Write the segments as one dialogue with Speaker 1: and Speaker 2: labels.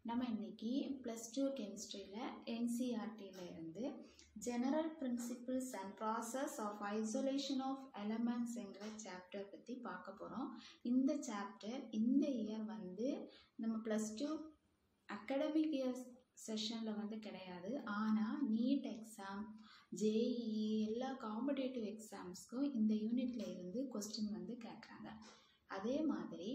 Speaker 1: நம்ம இன்னைக்கு +2 கெமிஸ்ட்ரியில் என்சிஆர்டியில் இருந்து general principles and process of isolation of எலமெண்ட்ஸ்ங்கிற சாப்டர் பற்றி பார்க்க போகிறோம். இந்த சாப்டர் இந்த இயர் நம்ம +2 அகடமிக் இயர் செஷனில் கிடையாது. ஆனால் நீட் எக்ஸாம், ஜேஇஇ எல்லா காம்படேட்டிவ் எக்ஸாம்ஸ்க்கும் இந்த யூனிட்ல இருந்து கொஸ்டின் கேட்குறாங்க. அதே மாதிரி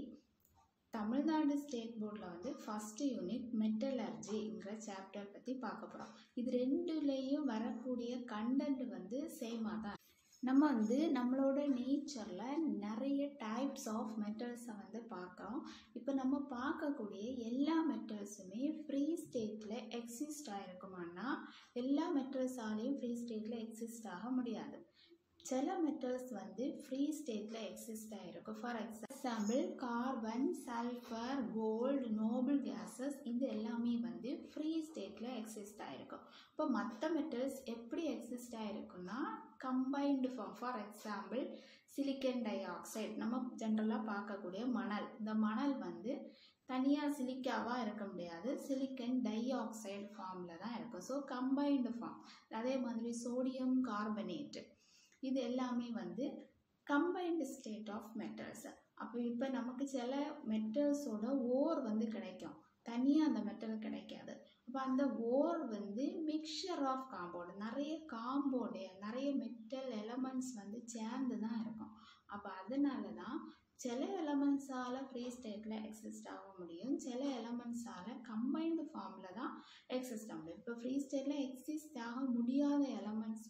Speaker 1: தமிழ்நாடு ஸ்டேட் போர்டில் ஃபர்ஸ்ட் யூனிட் மெட்டலர்ஜிங்கிற சாப்டர் பற்றி பார்க்க போகிறோம். இது ரெண்டுலேயும் வரக்கூடிய கண்டென்ட் சேமாக தான். நம்ம நம்மளோட நேச்சரில் நிறைய டைப்ஸ் ஆஃப் மெட்டல்ஸை பார்க்குறோம். இப்போ நம்ம பார்க்கக்கூடிய எல்லா மெட்டல்ஸுமே ஃப்ரீ ஸ்டேட்டில் எக்ஸிஸ்ட் ஆகிருக்குமான்னா எல்லா மெட்டல்ஸாலையும் ஃப்ரீ ஸ்டேட்டில் எக்ஸிஸ்ட் ஆக முடியாது. சில மெட்டல்ஸ் ஃப்ரீ ஸ்டேட்டில் எக்ஸிஸ்ட் ஆகிருக்கும். For example carbon, sulphur, gold, noble gases இது எல்லாமே ஃப்ரீ ஸ்டேட்டில் எக்ஸிஸ்ட் ஆகிருக்கும். இப்போ மற்ற மெட்டல்ஸ் எப்படி எக்ஸிஸ்ட் ஆகிருக்குன்னா combined form. For example silicon dioxide, நம்ம ஜென்ரலாக பார்க்கக்கூடிய மணல். இந்த மணல் தனியாக சிலிக்காவாக இருக்க முடியாது, சிலிக்கன் டை ஆக்சைடு ஃபார்மில் தான் இருக்கும். So combined form. அதே மாதிரி சோடியம் கார்பனேட்டு இது எல்லாமே கம்பைன்டு ஸ்டேட் ஆஃப் மெட்டல்ஸ். அப்போ இப்போ நமக்கு சில மெட்டல்ஸோட ஓர் கிடைக்கும், தனியாக அந்த மெட்டல் கிடைக்காது. அப்போ அந்த ஓர் மிக்சர் ஆஃப் காம்பவுண்ட், நிறைய காம்பவுண்டு நிறைய மெட்டல் எலமெண்ட்ஸ் சேர்ந்து தான் இருக்கும். அப்போ அதனால தான் சில எலமெண்ட்ஸால் ஃப்ரீ ஸ்டேட்டில் எக்ஸிஸ்ட் ஆக முடியும், சில எலமெண்ட்ஸால் கம்பைன்டு ஃபார்மில் தான் எக்ஸிஸ்ட் ஆக முடியும். இப்போ ஃப்ரீ ஸ்டேட்டில் எக்ஸிஸ்ட் ஆக முடியாத எலமெண்ட்ஸ்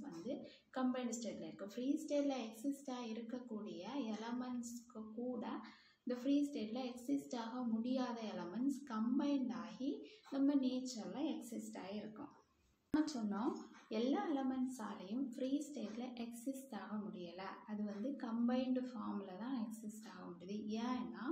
Speaker 1: கம்பைன்டு ஸ்டேட்டில் இருக்குது. ஃப்ரீ ஸ்டேட்டில் எக்ஸிஸ்டாக இருக்கக்கூடிய எலமெண்ட்ஸ்க்கு கூட இந்த ஃப்ரீ ஸ்டேட்டில் எக்ஸிஸ்ட் ஆக முடியாத எலமெண்ட்ஸ் கம்பைன்ட் ஆகி நம்ம நேச்சரில் எக்ஸிஸ்ட் ஆகிருக்கும். நம்ம சொன்னோம் எல்லா எலமெண்ட்ஸாலையும் ஃப்ரீ ஸ்டேட்டில் எக்ஸிஸ்ட் ஆக முடியலை, அது கம்பைன்டு ஃபார்மில் தான் எக்ஸிஸ்ட் ஆக முடியுது. ஏன்னா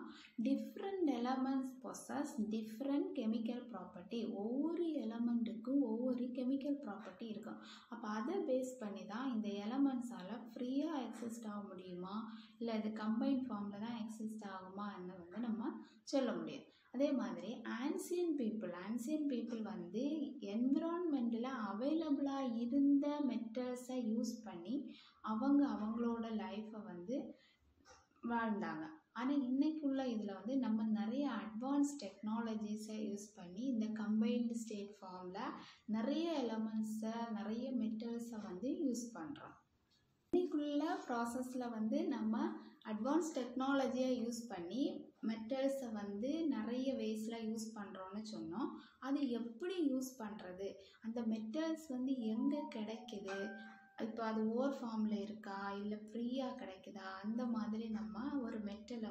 Speaker 1: different elements possess different chemical property. ஒவ்வொரு எலமெண்ட்டுக்கும் ஒவ்வொரு கெமிக்கல் ப்ராப்பர்ட்டி இருக்கும். அப்போ அதை பேஸ் பண்ணி தான் இந்த எலமெண்ட்ஸால் ஃப்ரீயாக எக்ஸிஸ்ட் ஆக முடியுமா இல்லை இது கம்பைன்ட் ஃபார்மில் தான் எக்ஸிஸ்ட் ஆகுமான்னு நம்ம சொல்ல முடியும். அதே மாதிரி ஆன்சியன் பீப்புள் என்விரான்மெண்ட்டில் அவைலபிளாக இருந்த மெட்டல்ஸை யூஸ் பண்ணி அவங்களோட லைஃப்பை வாழ்ந்தாங்க. ஆனால் இன்றைக்குள்ள இதில் நம்ம நிறைய அட்வான்ஸ் டெக்னாலஜிஸை யூஸ் பண்ணி இந்த கம்பைன்டு ஸ்டேட் ஃபார்மில் நிறைய எலமெண்ட்ஸை நிறைய மெட்டல்ஸை யூஸ் பண்ணுறோம். இன்னைக்குள்ள ப்ராசஸில் நம்ம அட்வான்ஸ் டெக்னாலஜியை யூஸ் பண்ணி மெட்டல்ஸை நிறைய வேஸில் யூஸ் பண்ணுறோன்னு சொன்னோம். அது எப்படி யூஸ் பண்ணுறது, அந்த மெட்டல்ஸ் எங்கே கிடைக்குது, இப்போ அது ஓர் ஃபார்மில் இருக்கா இல்லை ஃப்ரீயாக கிடைக்குதா, அந்த மாதிரி நம்ம ஒரு மெட்டலை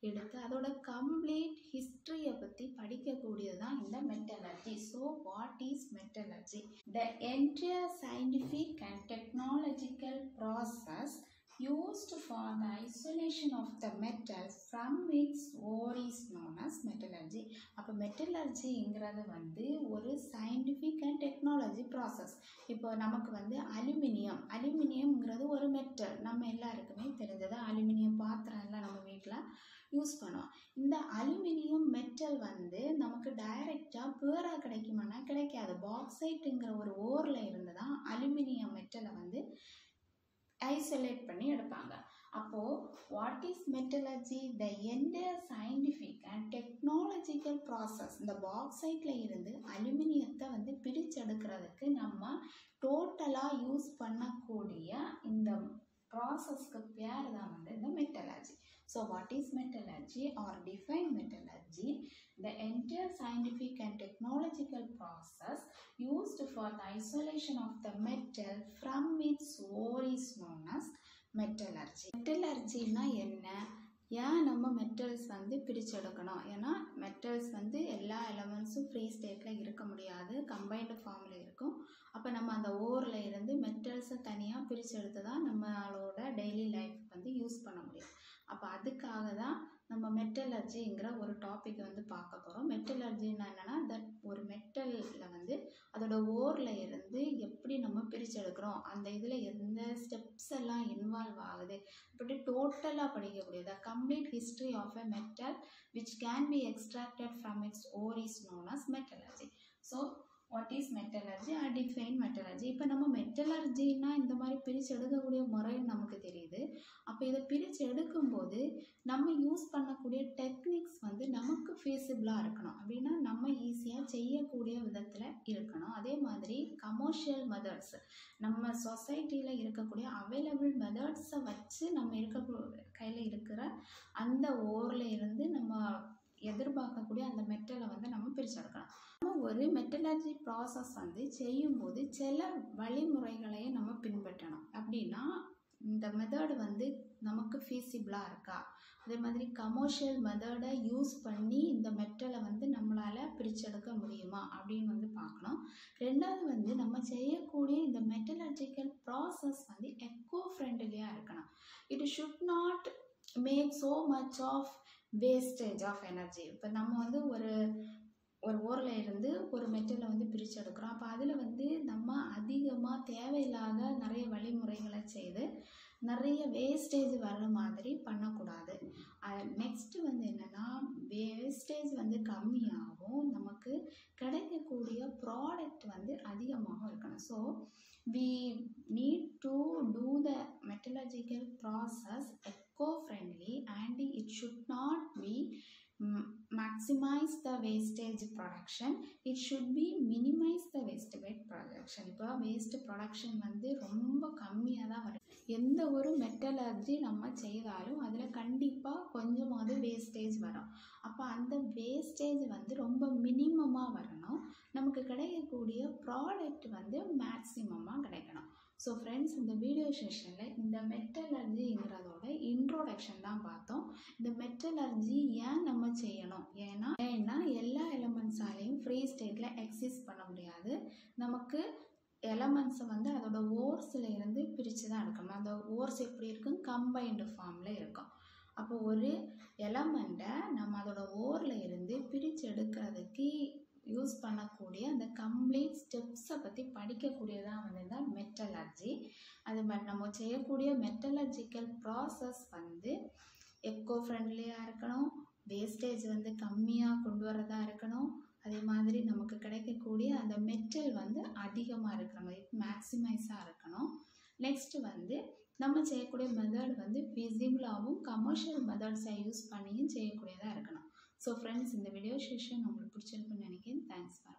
Speaker 1: எடுத்து அதோட கம்ப்ளீட் ஹிஸ்ட்ரியை பற்றி படிக்கக்கூடியது தான் இந்த metallurgy. So what is metallurgy? The entire scientific and technological process used for the isolation of the metal from its ore is known as metallurgy. அப்போ மெட்டலர்ஜிங்கிறது ஒரு சயின்டிஃபிக் அண்ட் டெக்னாலஜி ப்ராசஸ். இப்போ நமக்கு அலுமினியம்ங்கிறது ஒரு மெட்டல், நம்ம எல்லாருக்குமே தெரிஞ்சது. அலுமினியம் பாத்திரம் எல்லாம் நம்ம வீட்டில் யூஸ் பண்ணுவோம். இந்த அலுமினியம் மெட்டல் நமக்கு டைரெக்டாக பியூராக கிடைக்குமானா கிடைக்காது. பாக்சைட்டுங்கிற ஒரு ஓரில் இருந்து தான் அலுமினியம் மெட்டலை ஐசோலேட் பண்ணி எடுப்பாங்க. அப்போது what is metallurgy? The entire scientific and technological process. இந்த பாக்சைட்டில் இருந்து அலுமினியத்தை பிரிச்செடுக்கிறதுக்கு நம்ம டோட்டலாக யூஸ் பண்ணக்கூடிய இந்த ப்ராசஸ்க்கு பேர் தான் இந்த metallurgy. So what is metallurgy or define metallurgy? The entire scientific and technological process used for the isolation of the metal from its ore is known as metallurgy. மெட்டலர்ஜினா என்ன, ஏன் நம்ம மெட்டல்ஸ் பிரிச்செடுக்கணும்? ஏன்னா மெட்டல்ஸ் எல்லா எலமெண்ட்ஸும் ஃப்ரீ ஸ்டேட்டில் இருக்க முடியாது, combined ஃபார்மில் இருக்கும். அப்போ நம்ம அந்த ஓரில் இருந்து மெட்டல்ஸை தனியாக பிரிச்செடுத்து தான் நம்மளோட டெய்லி லைஃப் யூஸ் பண்ண முடியும். அப்போ அதுக்காக தான் நம்ம மெட்டலர்ஜிங்கிற ஒரு டாபிக் பார்க்க போகிறோம். மெட்டலர்ஜின்னா என்னென்னா தட் ஒரு மெட்டலில் அதோட ஓரில் இருந்து எப்படி நம்ம பிரிச்சு பிரிச்செடுக்கிறோம், அந்த இதில் எந்த ஸ்டெப்ஸ் எல்லாம் இன்வால்வ் ஆகுது அப்படி டோட்டலாக படிக்கக்கூடியது. Complete history of a metal which can be extracted from its ore is known as metallurgy. So what is metallurgy? I define metallurgy. இப்போ நம்ம மெட்டலர்ஜின்னா இந்த மாதிரி பிரித்து எடுக்கக்கூடிய முறை நமக்கு தெரியுது. அப்போ இதை பிரித்து எடுக்கும்போது நம்ம யூஸ் பண்ணக்கூடிய டெக்னிக்ஸ் வந்து நமக்கு ஃபீஸிபிளாக இருக்கணும். அப்படின்னா நம்ம ஈஸியாக செய்யக்கூடிய விதத்தில் இருக்கணும். அதே மாதிரி கமர்ஷியல் மெத்தட்ஸ், நம்ம சொசைட்டியில் இருக்கக்கூடிய அவைலபிள் மெத்தட்ஸை வச்சு நம்ம கையில் இருக்கிற அந்த ஓரில் இருந்து நம்ம எதிர்பார்க்கக்கூடிய அந்த மெட்டலை வந்து நம்ம பிரிச்செடுக்கலாம். நம்ம ஒரு மெட்டலர்ஜி ப்ராசஸ் வந்து செய்யும்போது சில வழிமுறைகளையும் நம்ம பின்பற்றணும். அப்படின்னா இந்த மெத்தட் வந்து நமக்கு ஃபீஸிபிளாக இருக்கா, அதே மாதிரி கமர்ஷியல் மெத்தடை யூஸ் பண்ணி இந்த மெட்டலை வந்து நம்மளால் பிரிச்செடுக்க முடியுமா அப்படின்னு வந்து பார்க்கணும். ரெண்டாவது வந்து நம்ம செய்யக்கூடிய இந்த மெட்டலர்ஜிக்கல் ப்ராசஸ் வந்து எக்கோ ஃப்ரெண்ட்லியாக இருக்கணும். It should not make so much of wastage of energy. இப்போ நம்ம வந்து ஒரு ஓரில் இருந்து ஒரு மெட்டலை வந்து பிரித்து எடுக்கிறோம். அப்போ அதில் வந்து நம்ம அதிகமாக தேவையில்லாத நிறைய வழிமுறைகளை செய்து நிறைய வேஸ்டேஜ் வர்ற மாதிரி பண்ணக்கூடாது. நெக்ஸ்ட்டு வந்து என்னென்னா வேஸ்டேஜ் வந்து கம்மியாகவும் நமக்கு கிடைக்கக்கூடிய ப்ராடக்ட் வந்து அதிகமாகவும் இருக்கணும். So we need to do the metallurgical process eco-friendly and it should not be maximize the wastage production, it should be minimize the waste production. இப்போ waste production வந்து ரொம்ப கம்மியாக தான் வரும். எந்த ஒரு மெட்டலர்ஜி நம்ம செய்தாலும் அதில் கண்டிப்பாக கொஞ்சமாவது வேஸ்டேஜ் வரும். அப்போ அந்த வேஸ்டேஜ் வந்து ரொம்ப மினிமமாக வரணும். நமக்கு கிடைக்கக்கூடிய ப்ராடக்ட் வந்து மேக்ஸிமமாக கிடைக்கணும். ஸோ ஃப்ரெண்ட்ஸ், இந்த வீடியோ செஷனில் இந்த மெட்டலர்ஜிங்கிறதோட இன்ட்ரோடக்ஷன் தான் பார்த்தோம். இந்த மெட்டலர்ஜி ஏன் நம்ம செய்யணும், ஏன்னா எல்லா எலமெண்ட்ஸாலையும் ஃப்ரீ ஸ்டேட்டில் எக்ஸிஸ்ட் பண்ண முடியாது. நமக்கு எலமெண்ட்ஸை வந்து அதோட ஓர்ஸில் இருந்து பிரித்து தான் எடுக்கணும். அந்த ஓர்ஸ் எப்படி இருக்கும், கம்பைன்டு ஃபார்மில் இருக்கும். அப்போ ஒரு எலமெண்ட்டை நம்ம அதோட ஓரில் இருந்து பிரித்து எடுக்கிறதுக்கு யூஸ் பண்ணக்கூடிய அந்த கம்ப்ளீட் ஸ்டெப்ஸை பற்றி படிக்கக்கூடியதான் வந்து தான் மெட்டலர்ஜி. அது மாதிரி நம்ம செய்யக்கூடிய மெட்டலர்ஜிக்கல் ப்ராசஸ் வந்து எக்கோ ஃப்ரெண்ட்லியாக இருக்கணும், வேஸ்டேஜ் வந்து கம்மியாக கொண்டு வரதா இருக்கணும், அதே மாதிரி நமக்கு கிடைக்கக்கூடிய அந்த மெட்டல் வந்து அதிகமாக இருக்கிற மாதிரி மேக்ஸிமைஸாக இருக்கணும். நெக்ஸ்ட்டு வந்து நம்ம செய்யக்கூடிய மெத்தட் வந்து ஃபிசிபிளாகவும் கமர்ஷியல் மெத்தட்ஸை யூஸ் பண்ணியும் செய்யக்கூடியதாக இருக்கணும். ஸோ ஃப்ரெண்ட்ஸ், இந்த வீடியோ செஷன் உங்களுக்கு பிடிச்சிருக்குன்னு நினைக்கிறேன். Thanks for